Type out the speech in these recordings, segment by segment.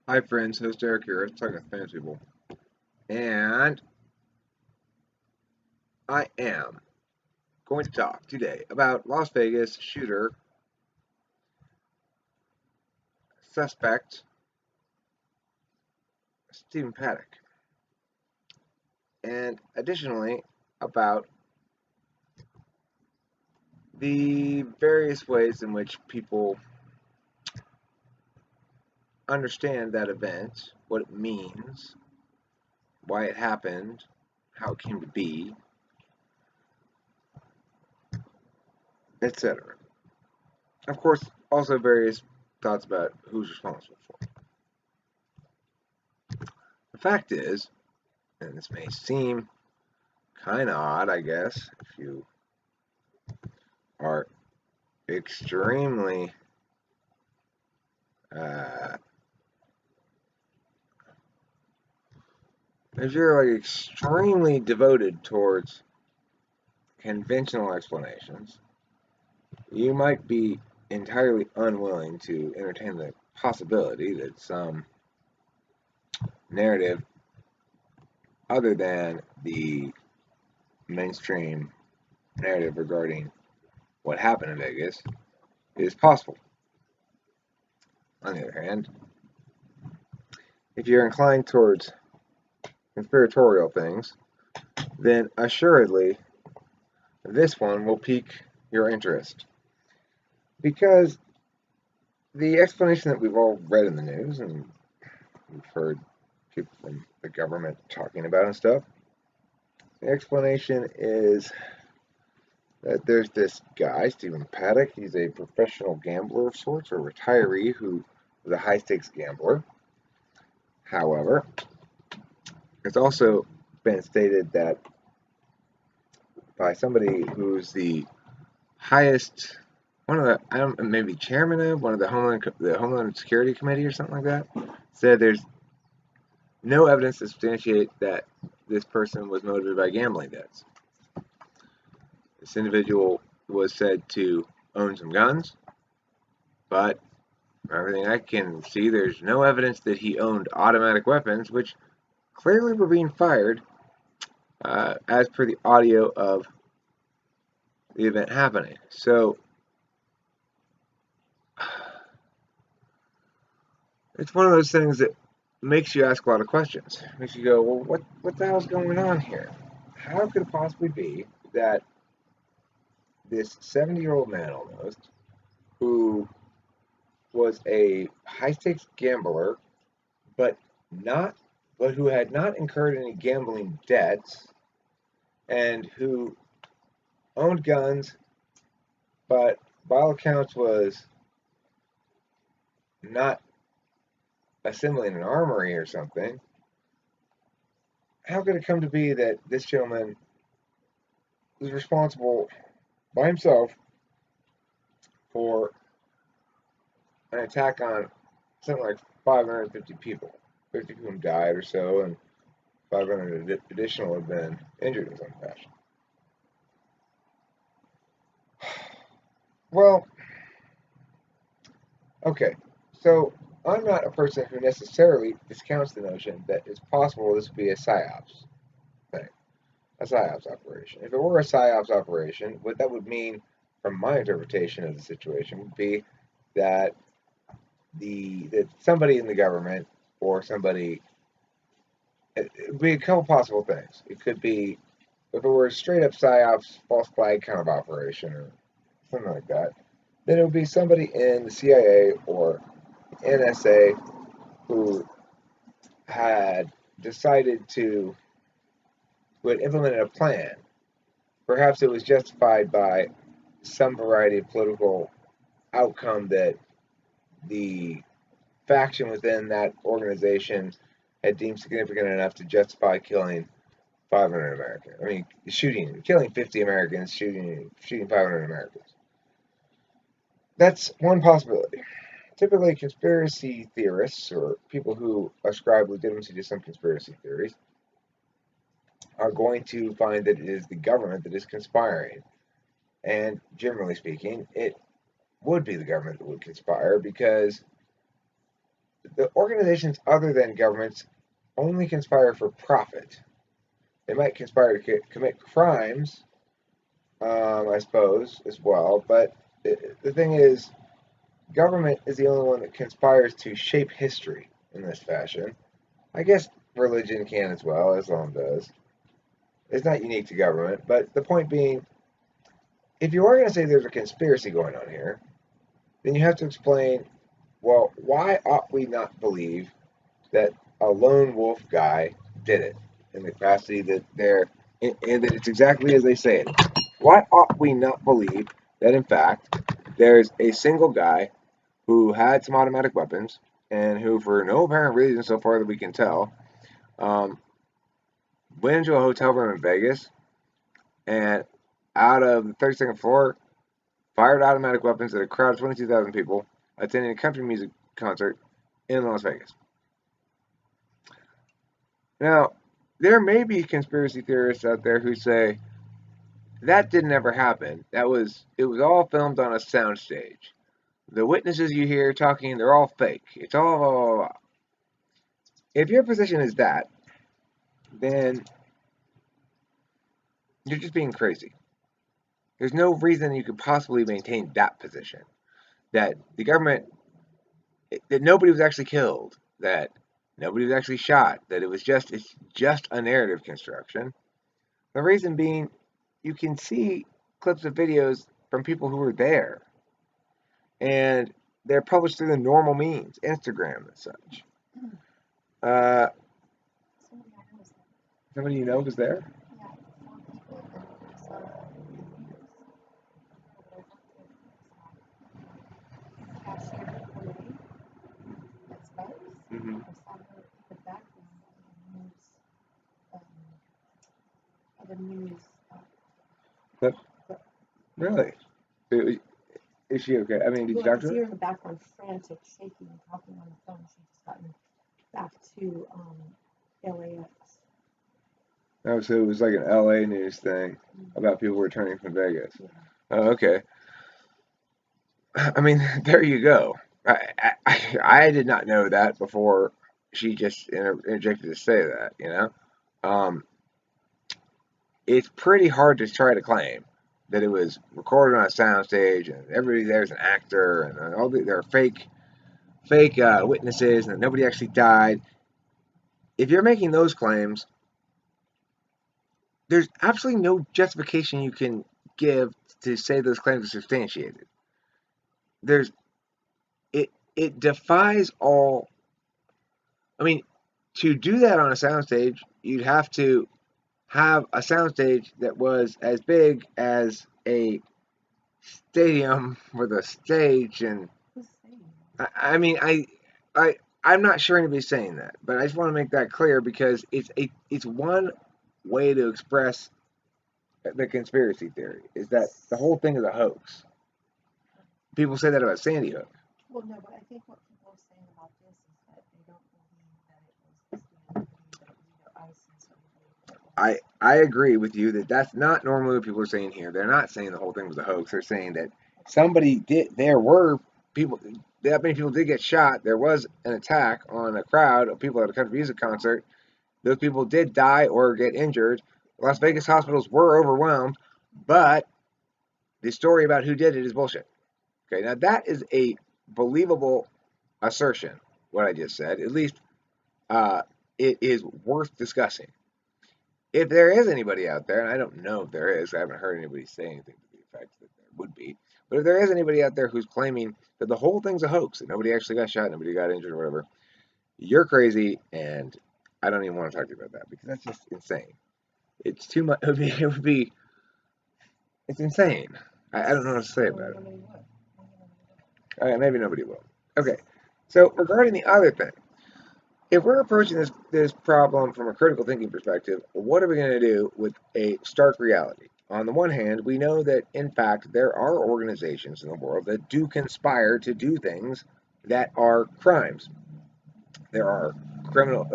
Hi friends, host Eric here. Let's talk with famous people. And I am going to talk today about Las Vegas shooter suspect Stephen Paddock. And additionally about the various ways in which people understand that event, what it means, why it happened, how it came to be, etc. Of course, also various thoughts about who's responsible for it. The fact is, and this may seem kind of odd, I guess, if you are extremely uh, if you're like extremely devoted towards conventional explanations, you might be entirely unwilling to entertain the possibility that some narrative other than the mainstream narrative regarding what happened in Vegas is possible. On the other hand, if you're inclined towards conspiratorial things, then assuredly this one will pique your interest. Because the explanation that we've all read in the news and we've heard people from the government talking about and stuff, the explanation is that there's this guy, Stephen Paddock. He's a professional gambler of sorts, or retiree who was a high stakes gambler. However, it's also been stated that by somebody who's the highest, one of the, I don't, maybe chairman of one of the Homeland Security Committee or something like that, said there's no evidence to substantiate that this person was motivated by gambling debts. This individual was said to own some guns, but from everything I can see, there's no evidence that he owned automatic weapons, which clearly were being fired as per the audio of the event happening. So it's one of those things that makes you ask a lot of questions. Makes you go, well, what the hell's going on here? How could it possibly be that this 70-year-old man almost, who was a high stakes gambler, but not but who had not incurred any gambling debts and who owned guns, but by all accounts was not assembling an armory or something. How could it come to be that this gentleman was responsible by himself for an attack on something like 550 people, 50 of whom died or so, and 500 additional have been injured in some fashion? Well, okay, so I'm not a person who necessarily discounts the notion that it's possible this would be a Psyops thing, a Psyops operation. If it were a Psyops operation, what that would mean, from my interpretation of the situation, would be that that somebody in the government or somebody, it would be a couple possible things. It could be, if it were a straight up Psyops false flag kind of operation or something like that, then it would be somebody in the CIA or NSA who had decided to, who had implemented a plan. Perhaps it was justified by some variety of political outcome that the faction within that organization had deemed significant enough to justify killing 500 Americans. I mean, killing 50 Americans, shooting 500 Americans. That's one possibility. Typically, conspiracy theorists or people who ascribe legitimacy to some conspiracy theories are going to find that it is the government that is conspiring. And generally speaking, it would be the government that would conspire because the organizations other than governments only conspire for profit. They might conspire to commit crimes, I suppose, as well. But the thing is, government is the only one that conspires to shape history in this fashion. I guess religion can as well, Islam does. It's not unique to government, but the point being, if you are going to say there's a conspiracy going on here, then you have to explain, well, why ought we not believe that a lone wolf guy did it in the capacity that and that it's exactly as they say it? Why ought we not believe that, in fact, there's a single guy who had some automatic weapons and who, for no apparent reason so far that we can tell, um, went into a hotel room in Vegas and out of the 32nd floor fired automatic weapons at a crowd of 22,000 people attending a country music concert in Las Vegas. Now, there may be conspiracy theorists out there who say that didn't ever happen. It was all filmed on a soundstage. The witnesses you hear talking, they're all fake. It's all blah, blah, blah. If your position is that, then you're just being crazy. There's no reason you could possibly maintain that position. That the government, that nobody was actually killed, that nobody was actually shot, that it's just a narrative construction. The reason being, you can see clips of videos from people who were there, and they're published through the normal means, Instagram and such. Uh, Somebody you know was there? Mm-hmm. But really, is she okay? I mean, did you talk to her? Here in the background, frantic, shaking, talking on the phone. She just gotten back to LAX. Oh, so it was like an LA news thing about people returning from Vegas. Yeah. Oh, okay. I mean, there you go. I did not know that before she just interjected to say that, you know? Um, it's pretty hard to try to claim that it was recorded on a soundstage and everybody there's an actor and there are fake witnesses and nobody actually died. If you're making those claims, there's absolutely no justification you can give to say those claims are substantiated. There's it defies all. I mean, to do that on a soundstage, you'd have to have a soundstage that was as big as a stadium with a stage, and I mean, I, I'm not sure anybody's saying that, but I just want to make that clear because it's one way to express the conspiracy theory is that the whole thing is a hoax. People say that about Sandy Hook. Well, no, but I think what people are saying about this is that they don't believe that it was either ISIS or I agree with you that that's not normally what people are saying here. They're not saying the whole thing was a hoax. They're saying that somebody did. There were people. That many people did get shot. There was an attack on a crowd of people at a country music concert. Those people did die or get injured. Las Vegas hospitals were overwhelmed, but the story about who did it is bullshit. Okay, now that is a believable assertion. What I just said, at least, uh, it is worth discussing. If there is anybody out there, and I don't know if there is, I haven't heard anybody say anything to the effect that there would be, but if there is anybody out there who's claiming that the whole thing's a hoax, that nobody actually got shot, nobody got injured or whatever, you're crazy, and I don't even want to talk to you about that because that's just insane. It's too much. It's insane. I don't know what to say about it. Maybe nobody will. Okay, so regarding the other thing, if we're approaching this problem from a critical thinking perspective, what are we going to do with a stark reality? On the one hand, we know that in fact there are organizations in the world that do conspire to do things that are crimes. There are criminal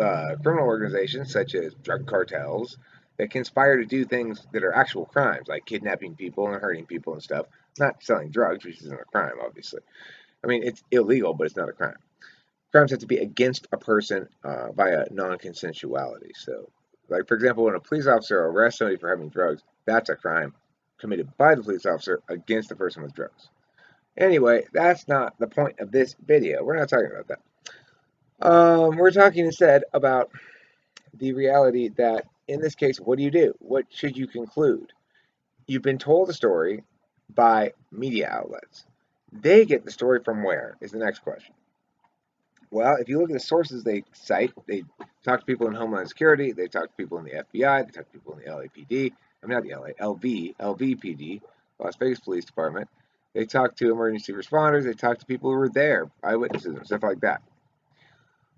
organizations such as drug cartels that conspire to do things that are actual crimes, like kidnapping people and hurting people and stuff. Not selling drugs, which isn't a crime, obviously. I mean, it's illegal, but it's not a crime. crimes have to be against a person via non-consensuality. So, like for example, when a police officer arrests somebody for having drugs, that's a crime committed by the police officer against the person with drugs. Anyway, that's not the point of this video. We're not talking about that. We're talking instead about the reality that in this case, what do you do? What should you conclude? You've been told a story by media outlets. They get the story from where is the next question. Well, if you look at the sources they cite, they talk to people in Homeland Security, they talk to people in the FBI, they talk to people in the LAPD, I mean not the LA, LVPD, Las Vegas Police Department. They talk to emergency responders, they talk to people who were there, eyewitnesses and stuff like that.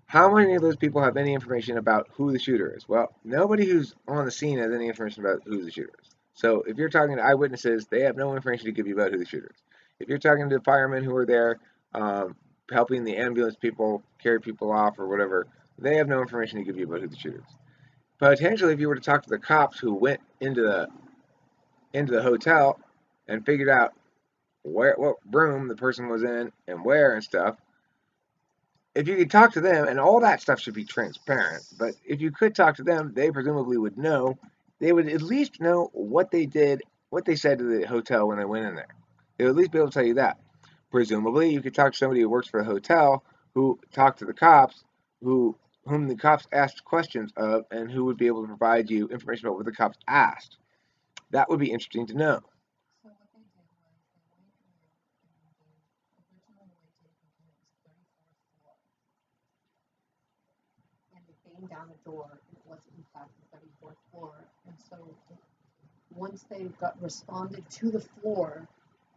How many of those people have any information about who the shooter is? Well, nobody who's on the scene has any information about who the shooter is. So if you're talking to eyewitnesses, they have no information to give you about who the shooter is. If you're talking to firemen who are there helping the ambulance people carry people off or whatever, they have no information to give you about who the shooter is. Potentially, if you were to talk to the cops who went into the hotel and figured out what room the person was in and where and stuff, if you could talk to them, and all that stuff should be transparent, but if you could talk to them, they presumably would know. They would at least know what they did, what they said to the hotel when they went in there. They would at least be able to tell you that. Presumably, you could talk to somebody who works for the hotel who talked to the cops, whom the cops asked questions of, and who would be able to provide you information about what the cops asked. That would be interesting to know. So what they did was they went in and they originally went to the was 34th floor, and they banged down a door, and it wasn't in fact the 34th floor. And so once they got responded to the floor,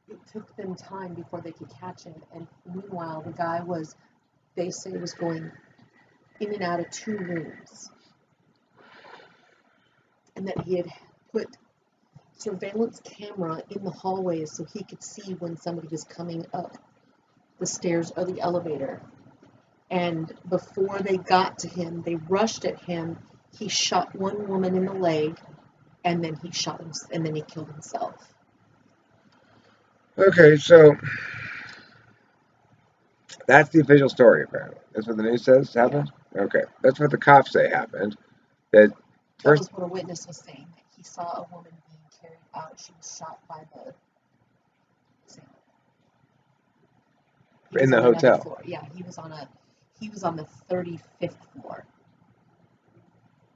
it took them time before they could catch him. And meanwhile, the guy was, they say, was going in and out of 2 rooms, and that he had put surveillance camera in the hallways so he could see when somebody was coming up the stairs or the elevator. And before they got to him, they rushed at him. He shot one woman in the leg, and then he shot him, and then he killed himself. Okay, so that's the official story, apparently. That's what the news says happened? Yeah. Okay, that's what the cops say happened. That That first was what a witness was saying, that he saw a woman being carried out. She was shot by the. He in was the on another hotel. floor. Yeah, he was on the 35th floor.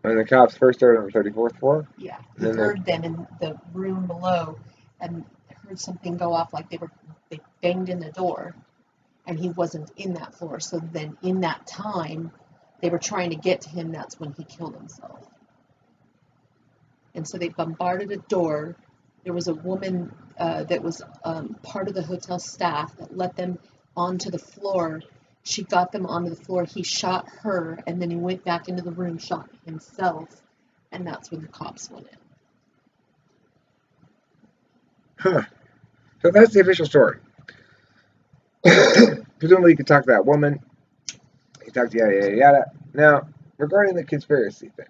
And the cops first started on the 34th floor? Yeah, And he then heard them in the room below, and heard something go off, like they banged in the door, and he wasn't in that floor. So then in that time, they were trying to get to him. That's when he killed himself. And so they bombarded a door. There was a woman that was part of the hotel staff that let them onto the floor. She got them onto the floor. He shot her, and then he went back into the room, shot himself, and that's when the cops went in. huh. So that's the official story. Presumably you could talk to that woman, you could talk to yada yada yada. Now, regarding the conspiracy thing,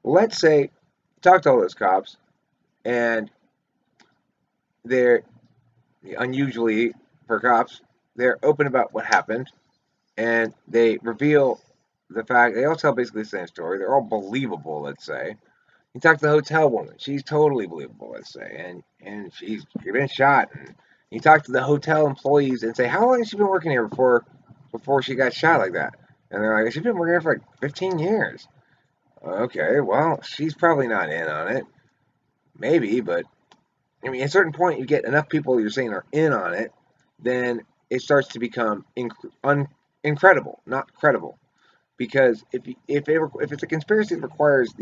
let's say talk to all those cops and they're unusually for cops, they're open about what happened and they reveal the fact they all tell basically the same story. They're all believable, let's say. You talk to the hotel woman, she's totally believable, let's say, and she's been shot. And you talk to the hotel employees and say, how long has she been working here before she got shot like that? And they're like, she's been working here for like 15 years. Okay, well, she's probably not in on it. Maybe, but I mean, at a certain point, you get enough people you're saying are in on it, then it starts to become incredible, not credible. Because if it's a conspiracy that requires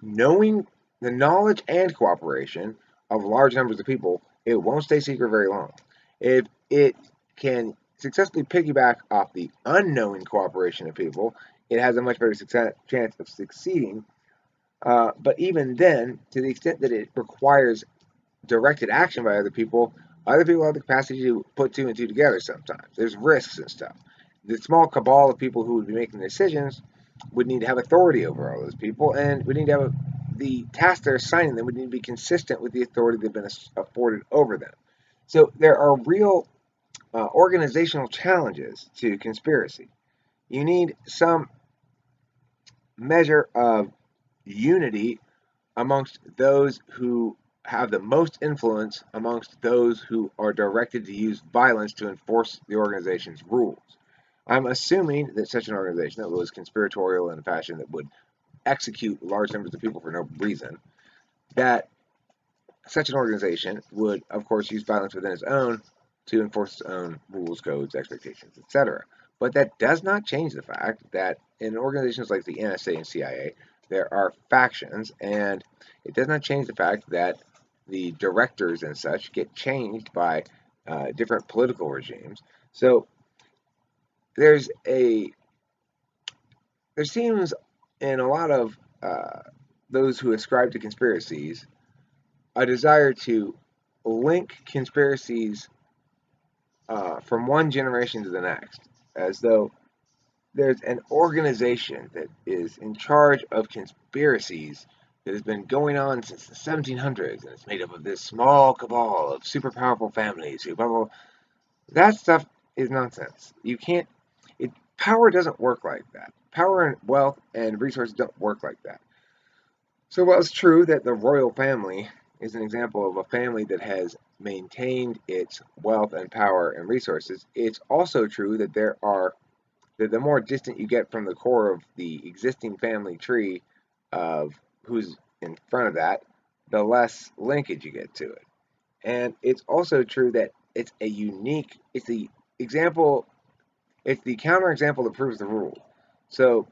knowing the knowledge and cooperation of large numbers of people, it won't stay secret very long. If it can successfully piggyback off the unknowing cooperation of people, it has a much better chance of succeeding. But even then, to the extent that it requires directed action by other people have the capacity to put 2 and 2 together sometimes. There's risks and stuff. The small cabal of people who would be making the decisions would need to have authority over all those people, and would need to have the task they're assigning them would need to be consistent with the authority they've been afforded over them. So there are real organizational challenges to conspiracy. You need some measure of unity amongst those who have the most influence, amongst those who are directed to use violence to enforce the organization's rules. I'm assuming that such an organization that was conspiratorial in a fashion that would execute large numbers of people for no reason, that such an organization would, of course, use violence within its own to enforce its own rules, codes, expectations, etc. But that does not change the fact that in organizations like the NSA and CIA, there are factions, and it does not change the fact that the directors and such get changed by different political regimes. So there's a there seems in a lot of those who ascribe to conspiracies a desire to link conspiracies from one generation to the next, as though there's an organization that is in charge of conspiracies that has been going on since the 1700s, and it's made up of this small cabal of super powerful families who blah, blah, blah. That stuff is nonsense. You can't. Power doesn't work like that. Power and wealth and resources don't work like that. So while it's true that the royal family is an example of a family that has maintained its wealth and power and resources, it's also true that that the more distant you get from the core of the existing family tree of who's in front of that, the less linkage you get to it. And it's also true that it's the example, it's the counterexample that proves the rule. So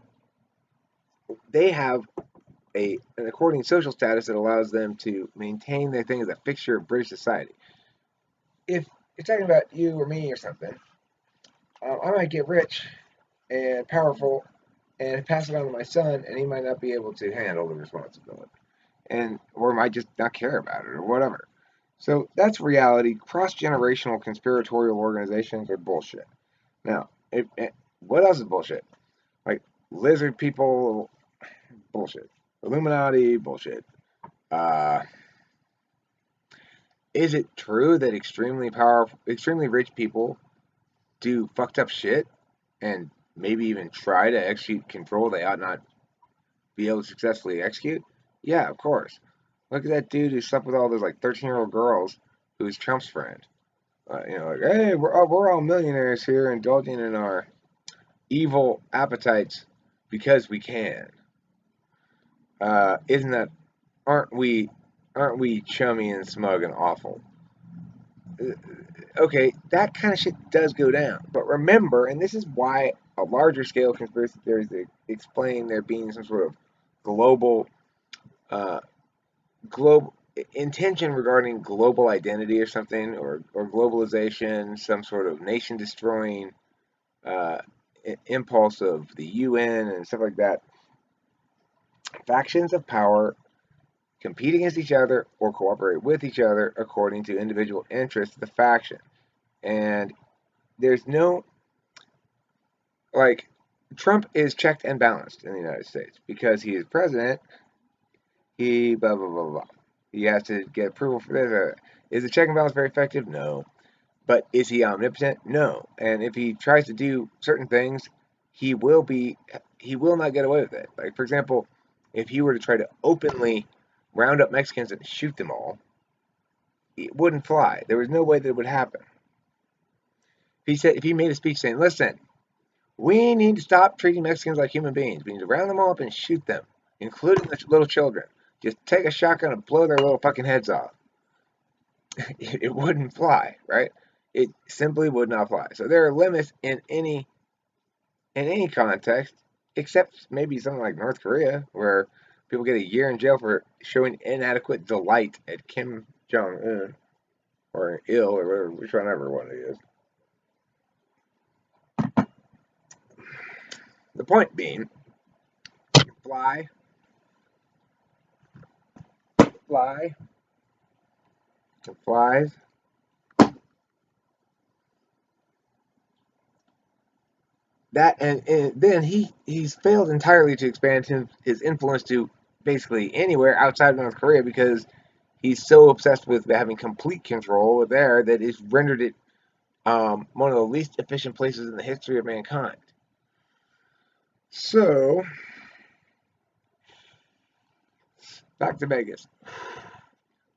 they have an according social status that allows them to maintain their thing as a fixture of British society. If you're talking about you or me or something, I might get rich and powerful and pass it on to my son, and he might not be able to handle the responsibility, and or might just not care about it or whatever. So that's reality. Cross generational conspiratorial organizations are bullshit. Now, what else is bullshit? Like lizard people, bullshit. Illuminati, bullshit. Uh, is it true that extremely rich people do fucked up shit and maybe even try to execute control they ought not be able to successfully execute? Yeah, of course. Look at that dude who slept with all those like 13-year-old girls who's Trump's friend. Like, hey, we're all millionaires here indulging in our evil appetites because we can. Isn't that, aren't we, aren't we chummy and smug and awful? Okay, that kind of shit does go down. But remember, and this is why a larger scale conspiracy theories explain there being some sort of global, uh, global intention regarding global identity or something, or globalization, some sort of nation destroying uh, impulse of the UN and stuff like that. Factions of power compete against each other or cooperate with each other according to individual interests of the faction. And there's no, like, Trump is checked and balanced in the United States because he is president. He blah blah blah blah. He has to get approval for this. Is the check and balance very effective? No. But is he omnipotent? No. And if he tries to do certain things, he will be he will not get away with it. Like for example, if he were to try to openly round up Mexicans and shoot them all, it wouldn't fly. There was no way that it would happen. If he made a speech saying, "Listen, we need to stop treating Mexicans like human beings. We need to round them all up and shoot them, including the little children. Just take a shotgun and blow their little fucking heads off." It wouldn't fly, right? It simply would not fly. So there are limits in any context, except maybe something like North Korea, where people get a year in jail for showing inadequate delight at Kim Jong Un or Il or whatever, whichever one it is. The point being, fly, fly, flies. That and then he's failed entirely to expand his influence to basically anywhere outside of North Korea because he's so obsessed with having complete control there that it's rendered it one of the least efficient places in the history of mankind. So, back to Vegas.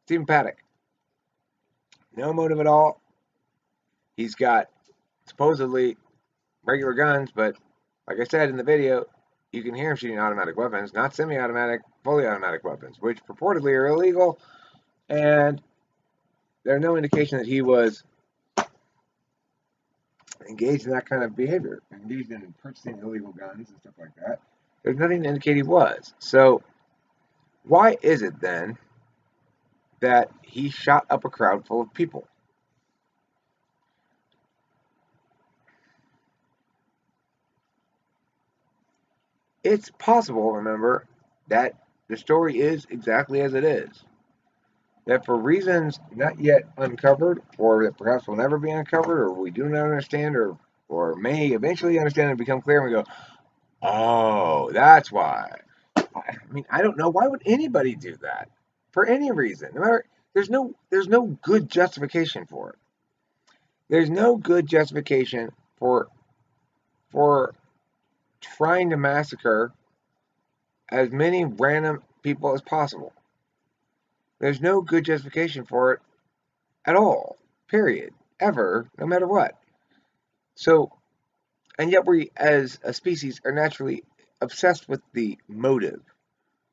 Stephen Paddock. No motive at all. He's got supposedly regular guns, but like I said in the video, you can hear him shooting automatic weapons, not semi-automatic, fully automatic weapons, which purportedly are illegal, and there's no indication that he was engaged in that kind of behavior, engaged in purchasing illegal guns and stuff like that. There's nothing to indicate he was. So why is it then that he shot up a crowd full of people? It's possible, remember, that the story is exactly as it is. That for reasons not yet uncovered, or that perhaps will never be uncovered, or we do not understand, or may eventually understand and become clear, and we go, oh, that's why. I mean, I don't know. Why would anybody do that? For any reason. No matter, there's no good justification for it. There's no good justification for trying to massacre as many random people as possible. There's no good justification for it at all. Period. Ever, no matter what. So, and yet we as a species are naturally obsessed with the motive.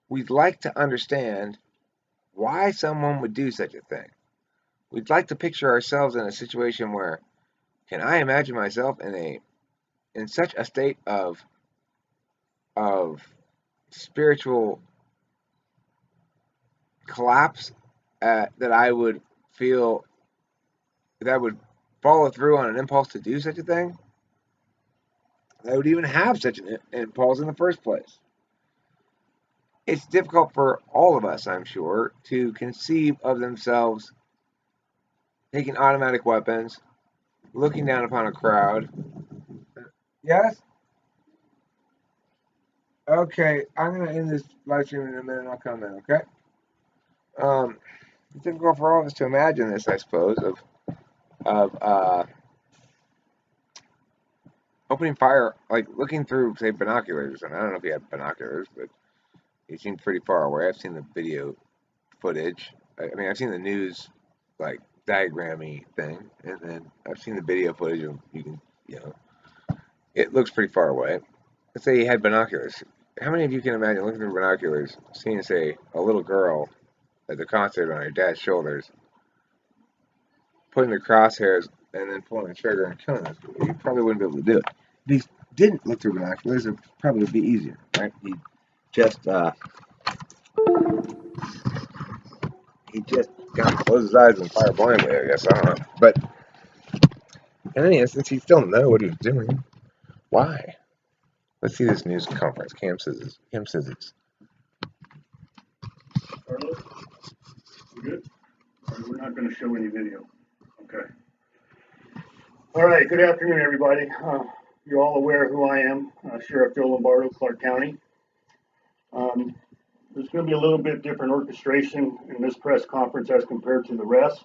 We'd like to understand why someone would do such a thing. We'd like to picture ourselves in a situation where, can I imagine myself in such a state of spiritual collapse that I would feel that I would follow through on an impulse to do such a thing? That I would even have such an impulse in the first place. It's difficult for all of us, I'm sure, to conceive of themselves taking automatic weapons, looking down upon a crowd. Yes? Okay, I'm going to end this live stream in a minute and I'll come in, okay? It's difficult for all of us to imagine this, I suppose, of opening fire, like looking through, say, binoculars. And I don't know if he had binoculars, but he seemed pretty far away. I've seen the video footage. I mean, I've seen the news, like, diagrammy thing, and then I've seen the video footage, and you can, it looks pretty far away. Let's say he had binoculars. How many of you can imagine looking through binoculars, seeing, say, a little girl at the concert on her dad's shoulders, putting the crosshairs and then pulling the trigger and killing us? You probably wouldn't be able to do it. If he didn't look through binoculars, it would probably be easier, right? Just he just kind of closed his eyes and fired blindly, I guess. I don't know. But in any instance, he still know what he was doing. Why? Let's see this news conference. Cam says it's. Carlos, you good? All right, we're not going to show any video. Okay. All right. Good afternoon, everybody. You're all aware who I am, Sheriff Joe Lombardo, Clark County. There's going to be a little bit different orchestration in this press conference as compared to the rest.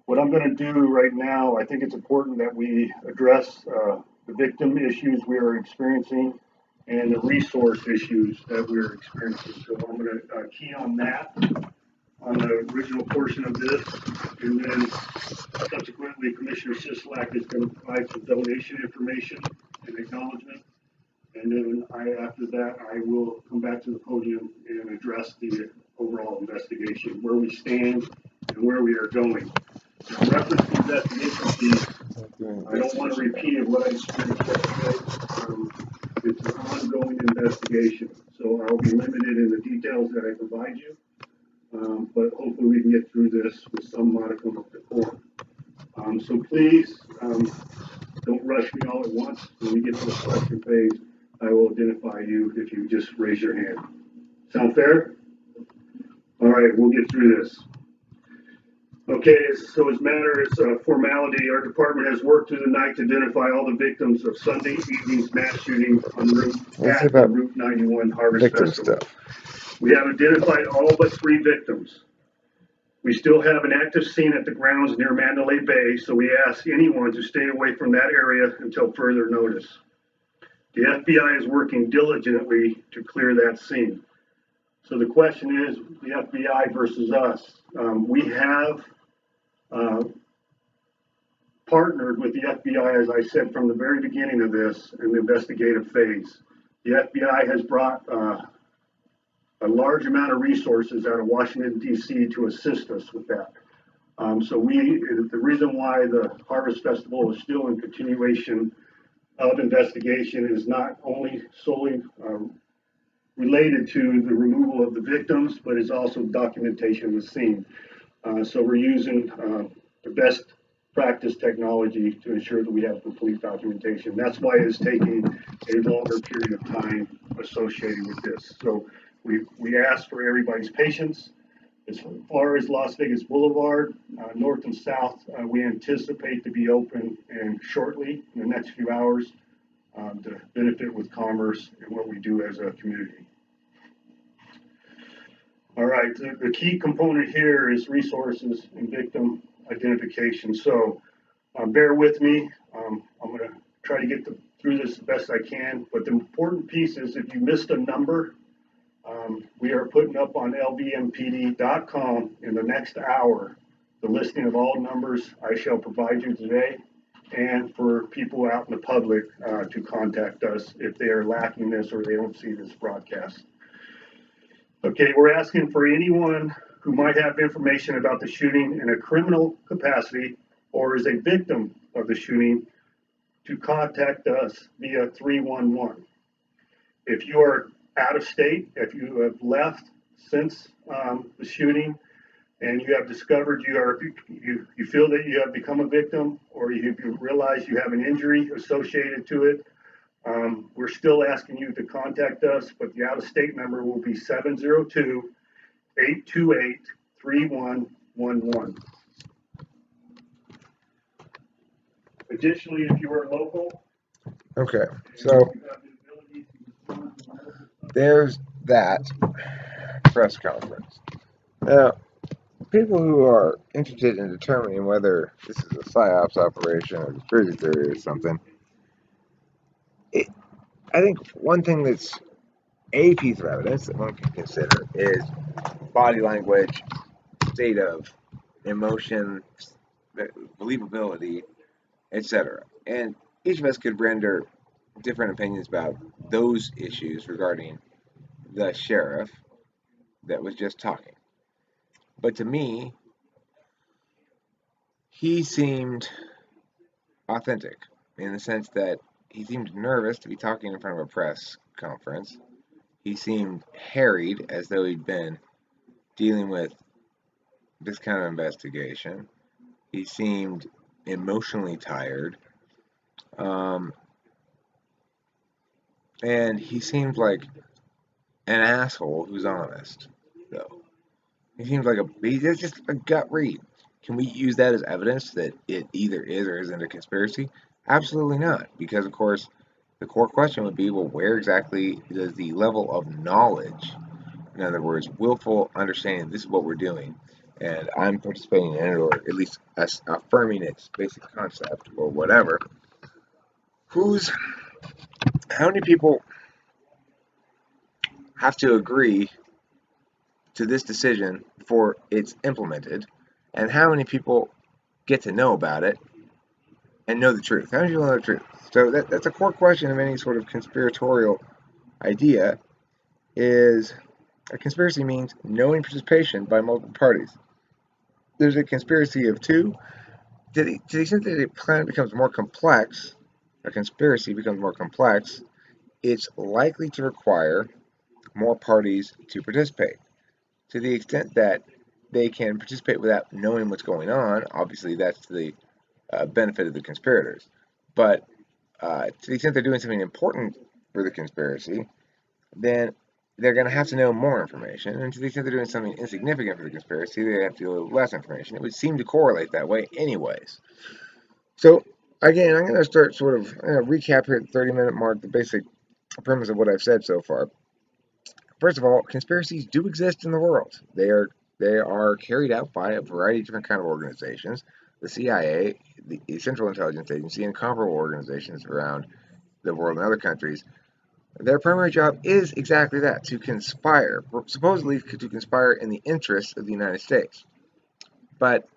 What I'm going to do right now, I think it's important that we address the victim issues we are experiencing and the resource issues that we're experiencing. So I'm going to key on that, on the original portion of this, and then subsequently Commissioner Sisolak is going to provide some donation information and acknowledgement. And then after that, I will come back to the podium and address the overall investigation, where we stand and where we are going. In reference to investigation piece, I don't want to repeat what I experienced yesterday. It's an ongoing investigation, so I'll be limited in the details that I provide you. But hopefully we can get through this with some modicum of decorum. So please don't rush me all at once. When we get to the question phase, I will identify you if you just raise your hand. Sound fair? All right, we'll get through this. Okay, so as matter as formality, our department has worked through the night to identify all the victims of Sunday evening's mass shooting on the Route 91 Harvest Festival. Stuff. We have identified all but 3 victims. We still have an active scene at the grounds near Mandalay Bay, so we ask anyone to stay away from that area until further notice. The FBI is working diligently to clear that scene. So the question is the FBI versus us. We have partnered with the FBI, as I said, from the very beginning of this in the investigative phase. The FBI has brought a large amount of resources out of Washington, D.C. to assist us with that. The reason why the Harvest Festival is still in continuation of investigation is not only solely related to the removal of the victims, but is also documentation of the scene. So we're using the best practice technology to ensure that we have complete documentation. That's why it's taking a longer period of time associated with this. So we ask for everybody's patience. As far as Las Vegas Boulevard, north and south, we anticipate to be open and shortly in the next few hours to benefit with commerce and what we do as a community. All right, the key component here is resources and victim identification. So bear with me. I'm going to try to get through this the best I can. But the important piece is if you missed a number, we are putting up on lvmpd.com in the next hour the listing of all numbers I shall provide you today, and for people out in the public to contact us if they are lacking this or they don't see this broadcast. Okay, we're asking for anyone who might have information about the shooting in a criminal capacity or is a victim of the shooting to contact us via 311. If you are out of state, if you have left since the shooting and you have discovered you feel that you have become a victim or you realize you have an injury associated to it, we're still asking you to contact us, but the out-of-state number will be 702-828-3111. Additionally, if you are local, Okay, so there's that press conference. Now, people who are interested in determining whether this is a Psyops operation or conspiracy theory or something, I think one thing that's a piece of evidence that one can consider is body language, state of emotion, believability, etc. And each of us could render different opinions about those issues regarding the sheriff that was just talking. But to me, he seemed authentic in the sense that he seemed nervous to be talking in front of a press conference. He seemed harried, as though he'd been dealing with this kind of investigation. He seemed emotionally tired. And he seemed like an asshole who's honest, though. He seems like he's just a gut read. Can we use that as evidence that it either is or isn't a conspiracy? Absolutely not, because of course the core question would be, well, where exactly does the level of knowledge, in other words, willful understanding, this is what we're doing, and I'm participating in it, or at least affirming its basic concept, or whatever. How many people have to agree to this decision before it's implemented, and how many people get to know about it and know the truth? How many people know the truth? So that's a core question of any sort of conspiratorial idea. Is a conspiracy means knowing participation by multiple parties. There's a conspiracy of two. To the extent that a plan becomes more complex, a conspiracy becomes more complex, it's likely to require more parties to participate. To the extent that they can participate without knowing what's going on, obviously that's the benefit of the conspirators. But to the extent they're doing something important for the conspiracy, then they're going to have to know more information. And to the extent they're doing something insignificant for the conspiracy, they have to know less information. It would seem to correlate that way anyways. So, again, I'm going to start sort of recap here at the 30-minute mark, the basic premise of what I've said so far. First of all, conspiracies do exist in the world. They are carried out by a variety of different kind of organizations. The CIA, the Central Intelligence Agency, and comparable organizations around the world and other countries, their primary job is exactly that, to conspire, supposedly to conspire in the interests of the United States. But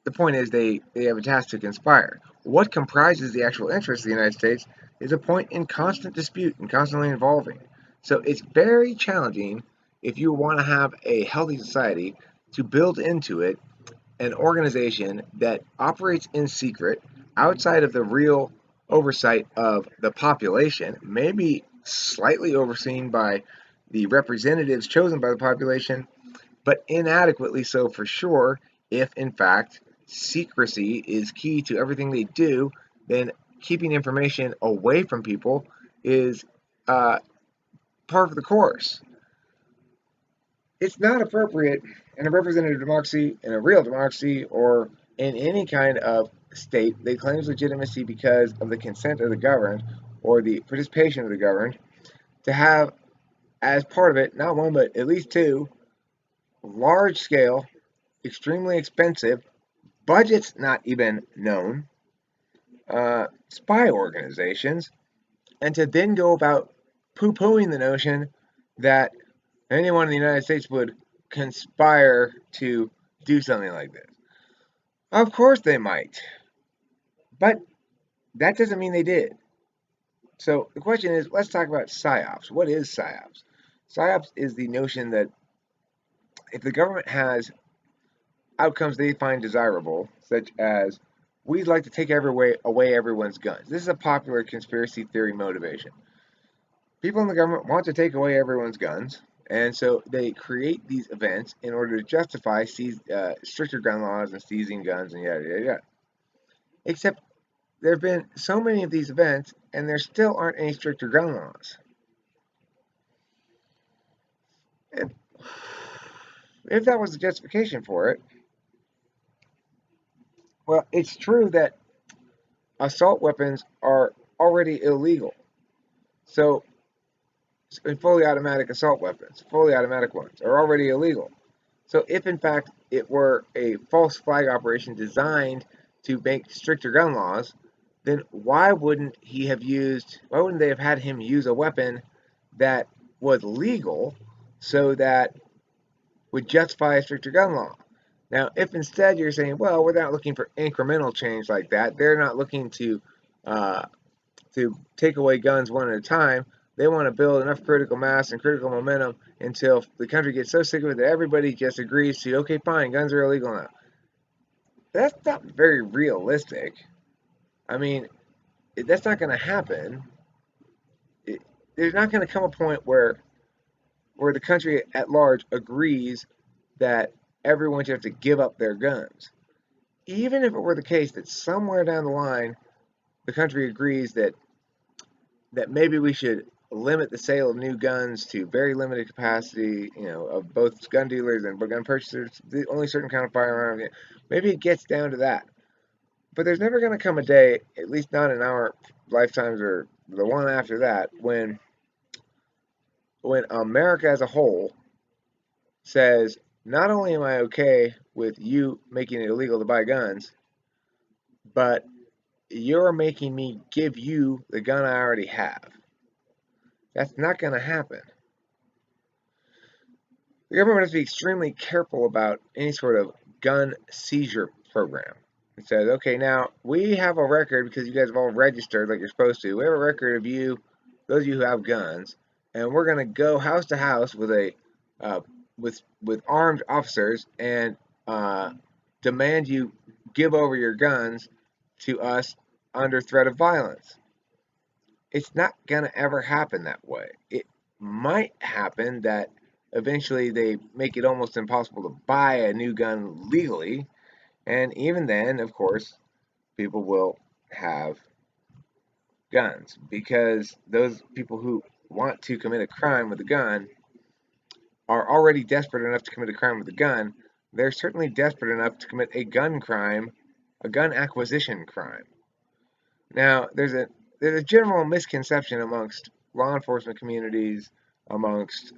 the point is they have a task to conspire. What comprises the actual interests of the United States is a point in constant dispute and constantly evolving. So it's very challenging, if you want to have a healthy society, to build into it an organization that operates in secret, outside of the real oversight of the population, maybe slightly overseen by the representatives chosen by the population, but inadequately so for sure. If in fact secrecy is key to everything they do, then keeping information away from people is uh, par for the course. It's not appropriate in a representative democracy, in a real democracy, or in any kind of state that claims legitimacy because of the consent of the governed or the participation of the governed, to have as part of it not one but at least two large scale, extremely expensive, budgets not even known, spy organizations, and to then go about poo pooing the notion that anyone in the United States would conspire to do something like this. Of course they might, but that doesn't mean they did. So the question is, let's talk about psyops. What is psyops? Psyops is the notion that if the government has outcomes they find desirable, such as we'd like to take away everyone's guns. This is a popular conspiracy theory motivation. People in the government want to take away everyone's guns, and so they create these events in order to justify stricter gun laws and seizing guns and yada yada yada. Except there have been so many of these events, and there still aren't any stricter gun laws. And if that was the justification for it, well, it's true that assault weapons are already illegal. So, fully automatic assault weapons, fully automatic ones, are already illegal. So, if in fact it were a false flag operation designed to make stricter gun laws, then why wouldn't they have had him use a weapon that was legal so that would justify a stricter gun law? Now, if instead you're saying, well, we're not looking for incremental change like that, they're not looking uh, to take away guns one at a time. They want to build enough critical mass and critical momentum until the country gets so sick of it that everybody just agrees to, okay, fine, guns are illegal now. That's not very realistic. I mean, that's not going to happen. There's not going to come a point where the country at large agrees that everyone should have to give up their guns. Even if it were the case that somewhere down the line the country agrees that maybe we should limit the sale of new guns to very limited capacity, of both gun dealers and gun purchasers, only certain kind of firearm. Maybe it gets down to that. But there's never going to come a day, at least not in our lifetimes or the one after that, when America as a whole says, not only am I okay with you making it illegal to buy guns, but you're making me give you the gun I already have. That's not going to happen. The government has to be extremely careful about any sort of gun seizure program. It says, okay, now we have a record because you guys have all registered like you're supposed to. We have a record of you, those of you who have guns, and we're going to go house to house with with armed officers and demand you give over your guns to us under threat of violence. It's not going to ever happen that way. It might happen that eventually they make it almost impossible to buy a new gun legally, and even then, of course, people will have guns because those people who want to commit a crime with a gun are already desperate enough to commit a crime with a gun. They're certainly desperate enough to commit a gun crime, a gun acquisition crime. Now, there's a general misconception amongst law enforcement communities, amongst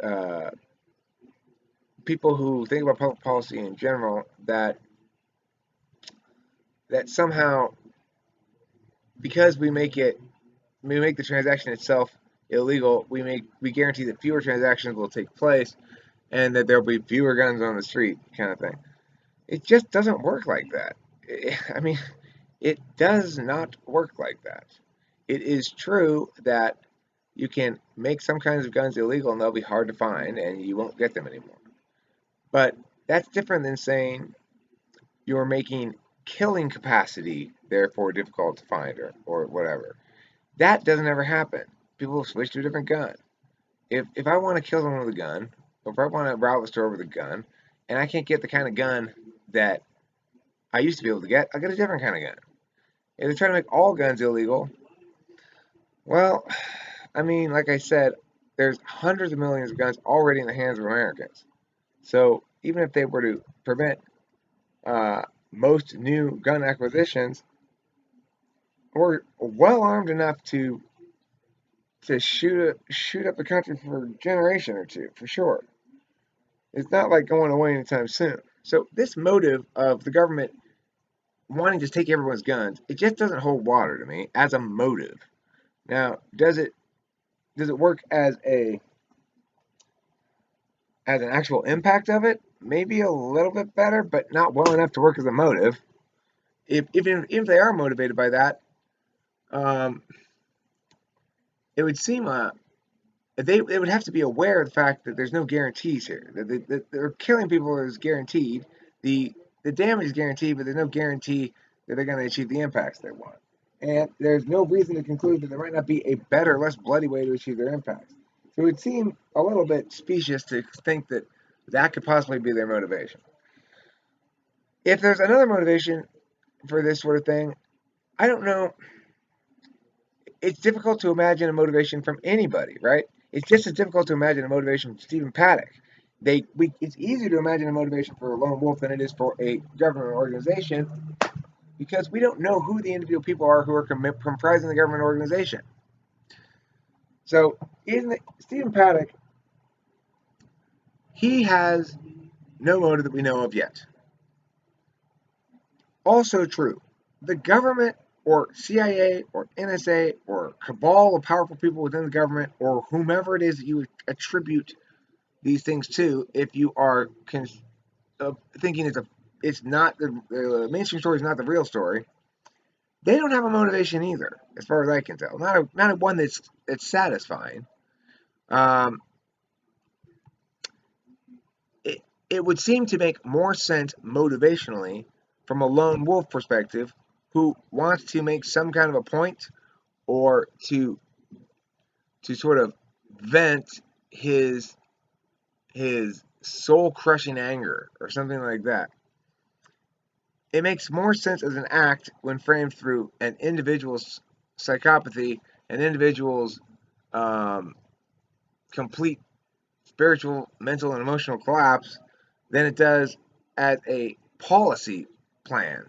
people who think about public policy in general, that somehow, because we make it we make the transaction itself illegal, we guarantee that fewer transactions will take place and that there'll be fewer guns on the street, kind of thing. It just doesn't work like that. I mean, it does not work like that. It is true that you can make some kinds of guns illegal and they'll be hard to find and you won't get them anymore. But that's different than saying you're making killing capacity therefore difficult to find or whatever. That doesn't ever happen. People switch to a different gun. If I want to kill someone with a gun, or if I want to rob a store with a gun, and I can't get the kind of gun that I used to be able to get, I'll get a different kind of gun. If they're trying to make all guns illegal, well, I mean, like I said, there's hundreds of millions of guns already in the hands of Americans. So even if they were to prevent uh, most new gun acquisitions, we're well armed enough to shoot up the country for a generation or two, for sure. It's not like going away anytime soon. So this motive of the government wanting to take everyone's guns, it just doesn't hold water to me as a motive. Now, does it work as an actual impact of it? Maybe a little bit better, but not well enough to work as a motive. If they are motivated by that, um, it would seem they would have to be aware of the fact that there's no guarantees here. That they're killing people is guaranteed. The the damage is guaranteed, but there's no guarantee that they're going to achieve the impacts they want. And there's no reason to conclude that there might not be a better, less bloody way to achieve their impacts. So it would seem a little bit specious to think that that could possibly be their motivation. If there's another motivation for this sort of thing, I don't know. It's difficult to imagine a motivation from anybody, right? It's just as difficult to imagine a motivation from Stephen Paddock. It's easier to imagine a motivation for a lone wolf than it is for a government organization because we don't know who the individual people are who are comprising the government organization. So, Stephen Paddock, he has no motive that we know of yet. Also true, the government or CIA or NSA or cabal of powerful people within the government or whomever it is that you attribute these things to, if you are thinking it's not the mainstream story is not the real story, they don't have a motivation either, as far as I can tell. Not a one that's satisfying. Um, it, it would seem to make more sense motivationally from a lone wolf perspective who wants to make some kind of a point or to sort of vent his soul crushing anger or something like that. It makes more sense as an act when framed through an individual's psychopathy, an individual's um, complete spiritual, mental, and emotional collapse than it does as a policy plan.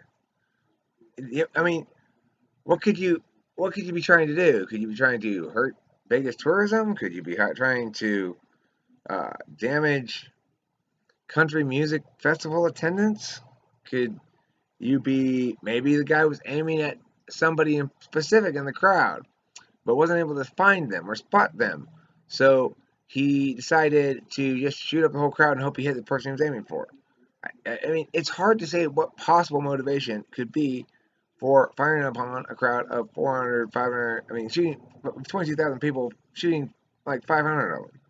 I mean, what could you be trying to do? Could you be trying to hurt Vegas tourism? Could you be trying to damage country music festival attendance? Could you be maybe the guy was aiming at somebody in specific in the crowd, but wasn't able to find them or spot them, so he decided to just shoot up the whole crowd and hope he hit the person he was aiming for. I mean, it's hard to say what possible motivation could be for firing upon a crowd of 400, 500, I mean, shooting 22,000 people, shooting like 500 of them.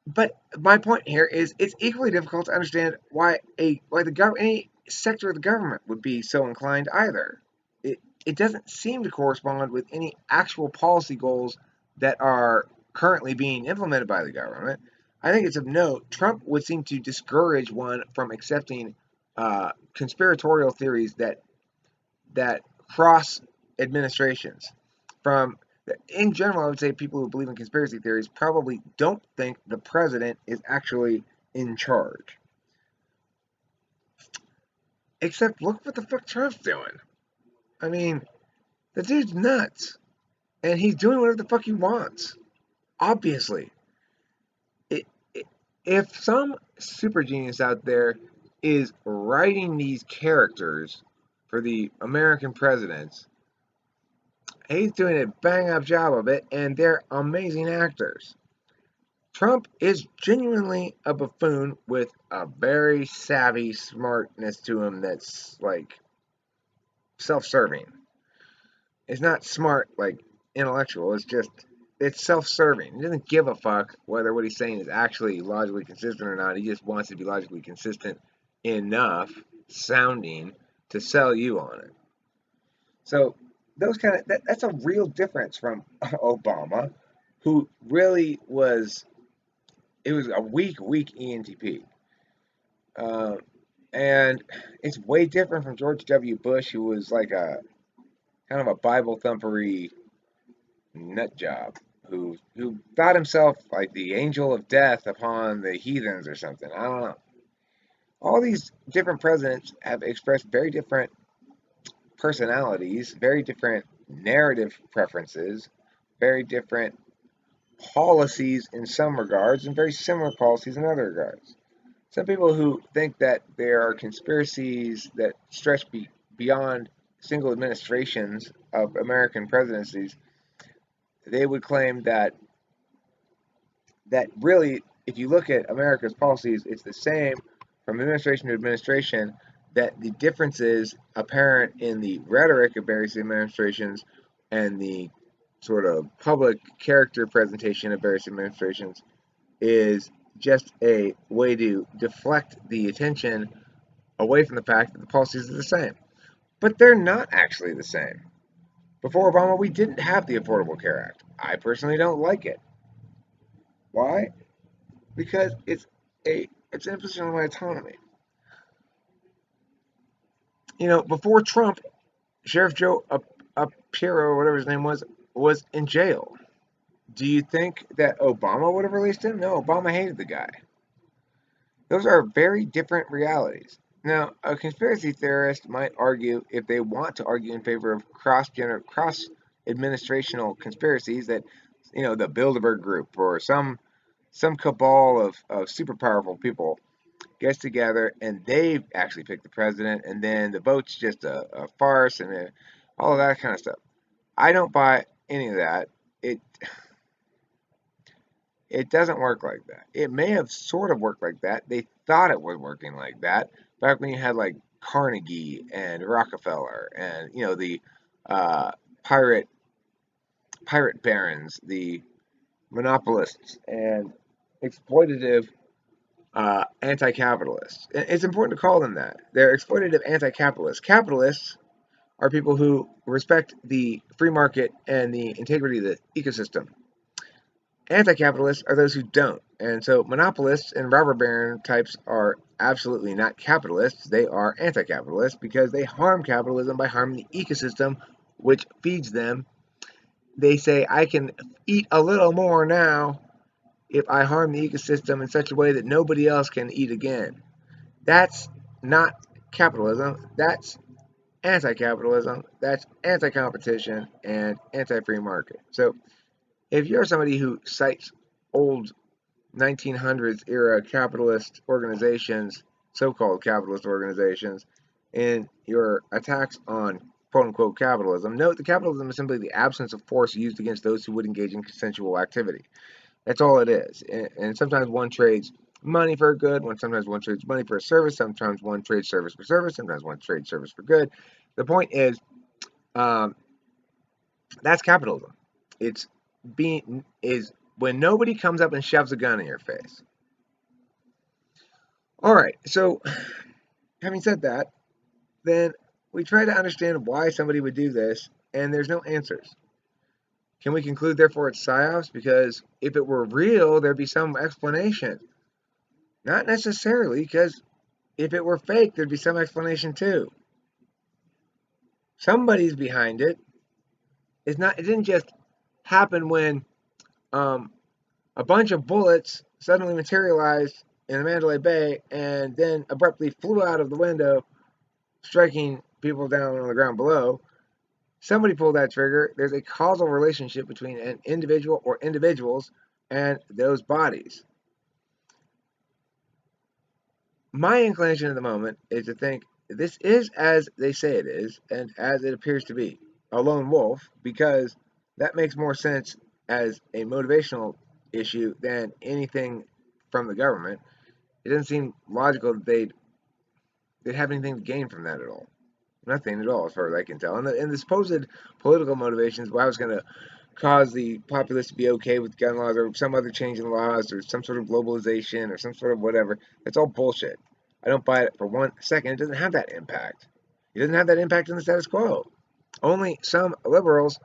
But my point here is it's equally difficult to understand why any sector of the government would be so inclined either. It doesn't seem to correspond with any actual policy goals that are currently being implemented by the government. I think it's of note Trump would seem to discourage one from accepting conspiratorial theories that cross administrations. From in general, I would say people who believe in conspiracy theories probably don't think the president is actually in charge. Except look what the fuck Trump's doing. I mean, the dude's nuts. And he's doing whatever the fuck he wants. Obviously. It, it, if some super genius out there is writing these characters for the American presidents, He's doing a bang up job of it, and they're amazing actors. Trump is genuinely a buffoon with a very savvy smartness to him that's like self-serving. It's not smart like intellectual. It's self-serving. He doesn't give a fuck whether what he's saying is actually logically consistent or not. He just wants to be logically consistent enough sounding to sell you on it. So that's a real difference from Obama, who really was it was a weak ENTP. Uh, and it's way different from George W. Bush, who was like a kind of a Bible thumpery nut job, who thought himself like the angel of death upon the heathens or something. I don't know. All these different presidents have expressed very different personalities, very different narrative preferences, very different policies in some regards, and very similar policies in other regards. Some people who think that there are conspiracies that stretch beyond single administrations of American presidencies, they would claim that really, if you look at America's policies, it's the same from administration to administration. That the differences apparent in the rhetoric of various administrations and the sort of public character presentation of various administrations is just a way to deflect the attention away from the fact that the policies are the same. But they're not actually the same. Before Obama, we didn't have the Affordable Care Act. I personally don't like it. Why? Because it's an imposition on my autonomy. Before Trump, Sheriff Joe Apiro, or whatever his name was in jail. Do you think that Obama would have released him? No, Obama hated the guy. Those are very different realities. Now, a conspiracy theorist might argue, if they want to argue in favor of cross administrational conspiracies, that the Bilderberg Group or some cabal of super powerful people gets together and they actually pick the president, and then the vote's just a farce and all of that kind of stuff. I don't buy any of that. It It doesn't work like that. It may have sort of worked like that. They thought it was working like that back when you had like Carnegie and Rockefeller and the uh, pirate barons, the monopolists and exploitative anti-capitalists. It's important to call them that. They're exploitative anti-capitalists. Capitalists are people who respect the free market and the integrity of the ecosystem. Anti-capitalists are those who don't. And so monopolists and robber baron types are absolutely not capitalists. They are anti-capitalists because they harm capitalism by harming the ecosystem which feeds them. They say, I can eat a little more now if I harm the ecosystem in such a way that nobody else can eat again. That's not capitalism. That's anti-capitalism. That's anti-competition and anti-free market. So if you're somebody who cites old 1900s era capitalist organizations, so-called capitalist organizations, in your attacks on quote-unquote capitalism, note that capitalism is simply the absence of force used against those who would engage in consensual activity. That's all it is. And sometimes one trades money for a good, sometimes one trades money for a service, sometimes one trades service for service, sometimes one trades service for good. The point is, um, that's capitalism. It's is when nobody comes up and shoves a gun in your face. All right, so having said that, then we try to understand why somebody would do this, and there's no answers. Can we conclude, therefore, it's Psyops? Because if it were real, there'd be some explanation. Not necessarily, because if it were fake, there'd be some explanation too. Somebody's behind it. It didn't just happen when a bunch of bullets suddenly materialized in the Mandalay Bay and then abruptly flew out of the window, striking people down on the ground below. Somebody pulled that trigger. There's a causal relationship between an individual or individuals and those bodies. My inclination at the moment is to think this is as they say it is and as it appears to be. a lone wolf, because that makes more sense as a motivational issue than anything from the government. It doesn't seem logical that they'd have anything to gain from that at all. Nothing at all, as far as I can tell. And the supposed political motivations, why I was going to cause the populace to be okay with gun laws or some other change in laws or some sort of globalization or some sort of whatever, that's all bullshit. I don't buy it for 1 second. It doesn't have that impact. It doesn't have that impact in the status quo. Only some liberals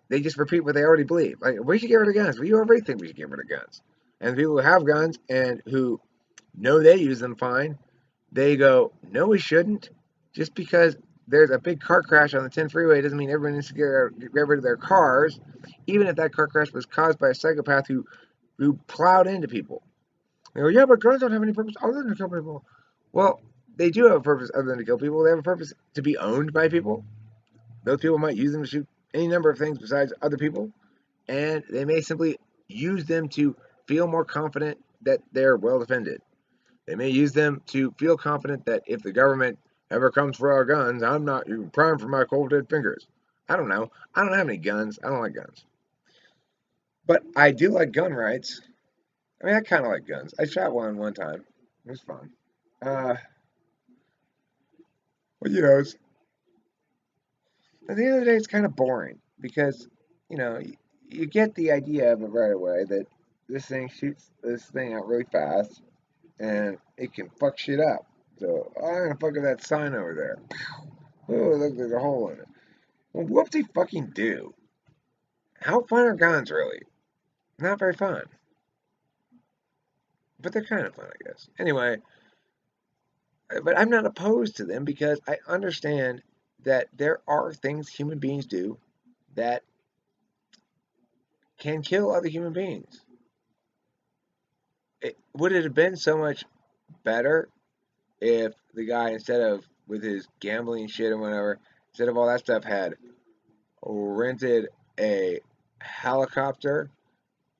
they just repeat what they already believe. Like, we should get rid of guns. Well, you already think we should get rid of guns. And the people who have guns and who know they use them fine, they go, no, we shouldn't. Just because there's a big car crash on the 10 freeway doesn't mean everyone needs to get rid of their cars, even if that car crash was caused by a psychopath who plowed into people. They go, yeah, but guns don't have any purpose other than to kill people. Well, they do have a purpose other than to kill people. They have a purpose to be owned by people. Those people might use them to shoot any number of things besides other people, and they may simply use them to feel more confident that they're well defended. They may use them to feel confident that if the government ever comes for our guns, I'm not primed for my cold dead fingers. I don't know. I don't have any guns. I don't like guns. But I do like gun rights. I mean, I kind of like guns. I shot one time. It was fun. Uh, but at the end of the day, it's kind of boring because, you get the idea of it right away that this thing shoots this thing out really fast and it can fuck shit up. So, I'm gonna fuck up that sign over there. Oh, look, there's a hole in it. Well, what they fucking do? How fun are guns, really? Not very fun. But they're kind of fun, I guess. Anyway, but I'm not opposed to them because I understand that there are things human beings do that can kill other human beings. Would it have been so much better if the guy, instead of with his gambling shit and whatever, instead of all that stuff, had rented a helicopter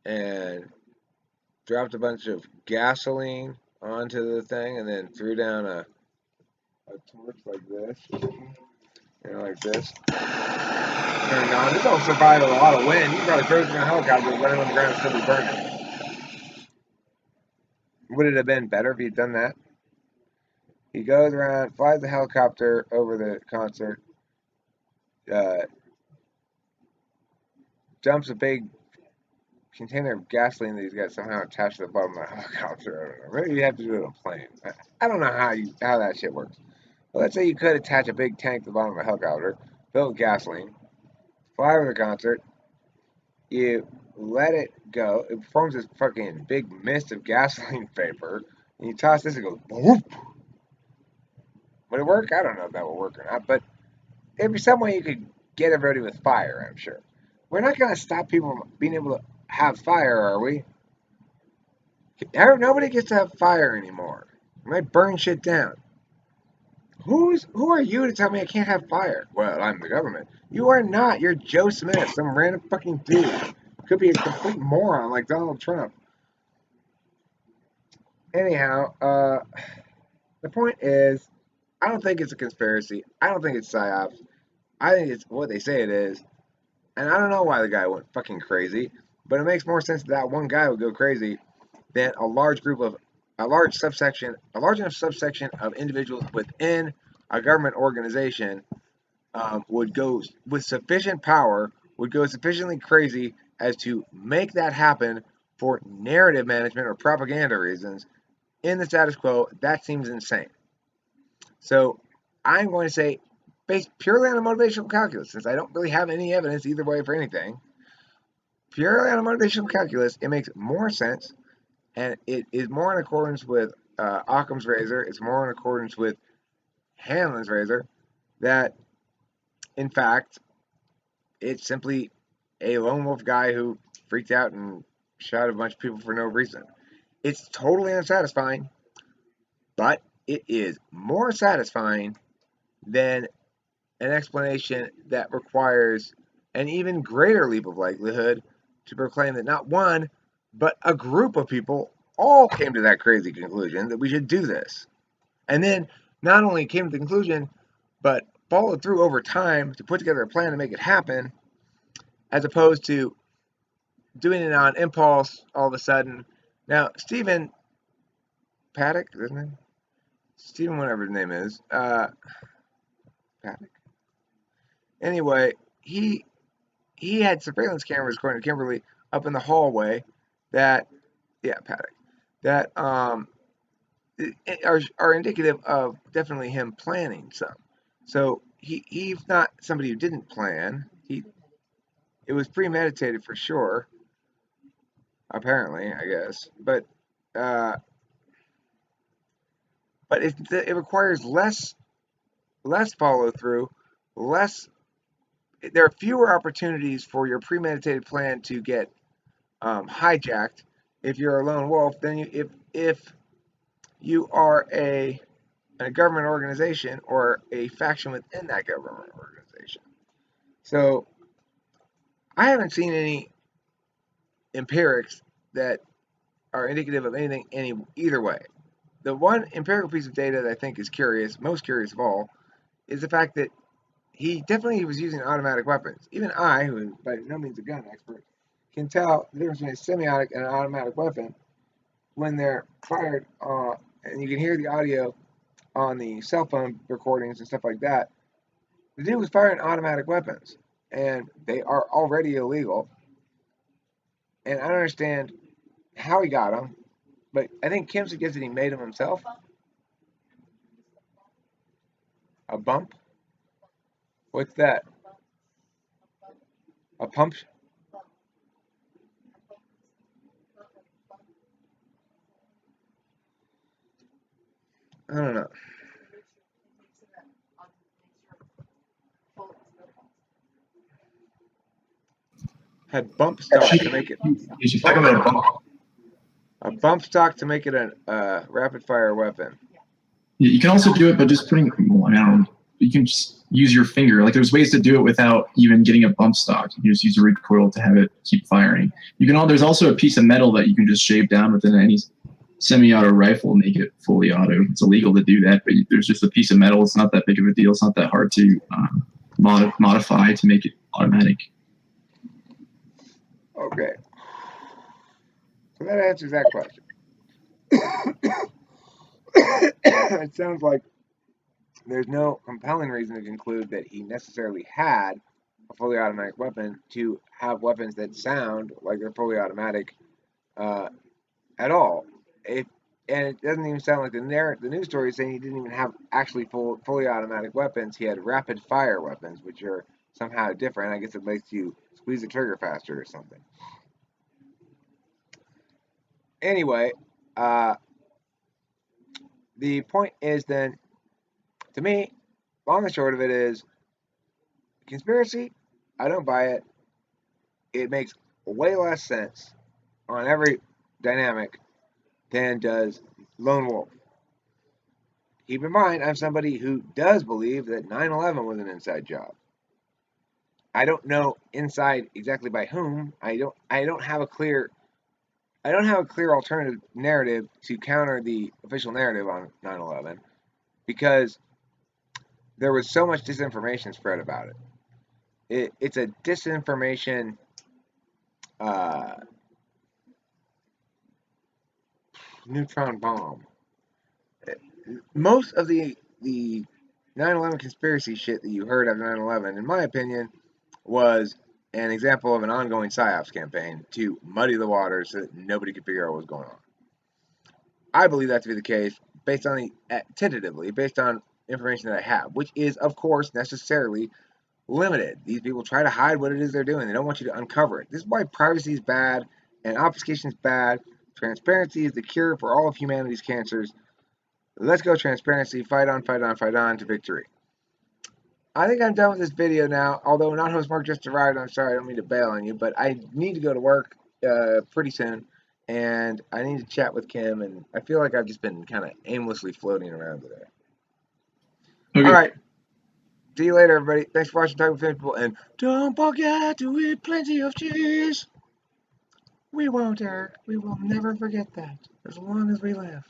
and dropped a bunch of gasoline onto the thing and then threw down a torch like this, like this. Turned on. This don't survive a lot of wind. You can probably throw it in a helicopter, let it on the ground, and still be burning. Would it have been better if he'd done that? He goes around, flies the helicopter over the concert, uh, dumps a big container of gasoline that he's got somehow attached to the bottom of the helicopter. I don't know. Maybe you have to do it on a plane. I don't know how that shit works. But let's say you could attach a big tank to the bottom of a helicopter, fill it with gasoline, fly over the concert, you let it go, it forms this fucking big mist of gasoline vapor, and you toss this, it goes boop. Would it work? I don't know if that will work or not, but there'd be some way you could get everybody with fire, I'm sure. We're not going to stop people from being able to have fire, are we? Nobody gets to have fire anymore. You might burn shit down. Who are you to tell me I can't have fire? Well, I'm the government. You are not. You're Joe Smith, some random fucking dude. Could be a complete moron like Donald Trump. Anyhow, the point is, I don't think it's a conspiracy. I don't think it's psyops. I think it's what they say it is. And I don't know why the guy went fucking crazy, but it makes more sense that one guy would go crazy than a large enough subsection of individuals within a government organization would go with sufficient power, would go sufficiently crazy as to make that happen for narrative management or propaganda reasons in the status quo. That seems insane. So I'm going to say, based purely on a motivational calculus, since I don't really have any evidence either way for anything, purely on a motivational calculus, it makes more sense, and it is more in accordance with Occam's razor. It's more in accordance with Hanlon's razor that, in fact, it's simply a lone wolf guy who freaked out and shot a bunch of people for no reason. It's totally unsatisfying, but it is more satisfying than an explanation that requires an even greater leap of likelihood to proclaim that not one, but a group of people all came to that crazy conclusion that we should do this. And then not only came to the conclusion, but followed through over time to put together a plan to make it happen, as opposed to doing it on impulse all of a sudden. Now, Stephen Paddock, isn't it? Stephen, whatever his name is, Paddock. Anyway, he had surveillance cameras, according to Kimberly, up in the hallway that, yeah, Paddock, that are indicative of definitely him planning some. So he's not somebody who didn't plan. It was premeditated for sure, apparently, I guess. But it requires less follow through, less. There are fewer opportunities for your premeditated plan to get hijacked if you're a lone wolf than if you are a government organization or a faction within that government organization. So I haven't seen any empirics that are indicative of anything either way. The one empirical piece of data that I think is curious, most curious of all, is the fact that he definitely was using automatic weapons. Even I, who is by no means a gun expert, can tell the difference between a semiotic and an automatic weapon when they're fired, and you can hear the audio on the cell phone recordings and stuff like that. The dude was firing automatic weapons, and they are already illegal. And I don't understand how he got them, but I think Kim suggested he made them himself. A bump? What's that? A pump? I don't know. Had bump stock to make it. You should talk about a bump. A bump stock to make it a rapid fire weapon. You can also do it, but just putting. Well, I don't know. You can just use your finger. Like there's ways to do it without even getting a bump stock. You just use a recoil to have it keep firing. You can. There's also a piece of metal that you can just shave down within any semi-auto rifle, make it fully auto. It's illegal to do that, but there's just a piece of metal. It's not that big of a deal. It's not that hard to modify to make it automatic. Okay. So that answers that question. It sounds like there's no compelling reason to conclude that he necessarily had a fully automatic weapon to have weapons that sound like they're fully automatic at all. And it doesn't even sound like the news story is saying he didn't even have actually fully automatic weapons. He had rapid fire weapons, which are somehow different. I guess it makes you squeeze the trigger faster or something. Anyway, the point is then, to me, long and short of it is, conspiracy, I don't buy it. It makes way less sense on every dynamic than does lone wolf. Keep in mind, I'm somebody who does believe that 9/11 was an inside job. I don't know inside exactly by whom. I don't have a clear alternative narrative to counter the official narrative on 9/11 because there was so much disinformation spread about it. It's a disinformation neutron bomb. Most of the 9/11 conspiracy shit that you heard after 9/11, in my opinion, was an example of an ongoing Psyops campaign to muddy the waters so that nobody could figure out what was going on. I believe that to be the case tentatively, based on information that I have, which is, of course, necessarily limited. These people try to hide what it is they're doing. They don't want you to uncover it. This is why privacy is bad and obfuscation is bad. Transparency is the cure for all of humanity's cancers. Let's go transparency. Fight on, fight on, fight on to victory. I think I'm done with this video now. Although non-host Mark just arrived, I'm sorry, I don't mean to bail on you, but I need to go to work pretty soon, and I need to chat with Kim, and I feel like I've just been kind of aimlessly floating around today. Okay. All right. See you later, everybody. Thanks for watching Talk with People, and don't forget to eat plenty of cheese. We won't, Eric. We will never forget that as long as we live.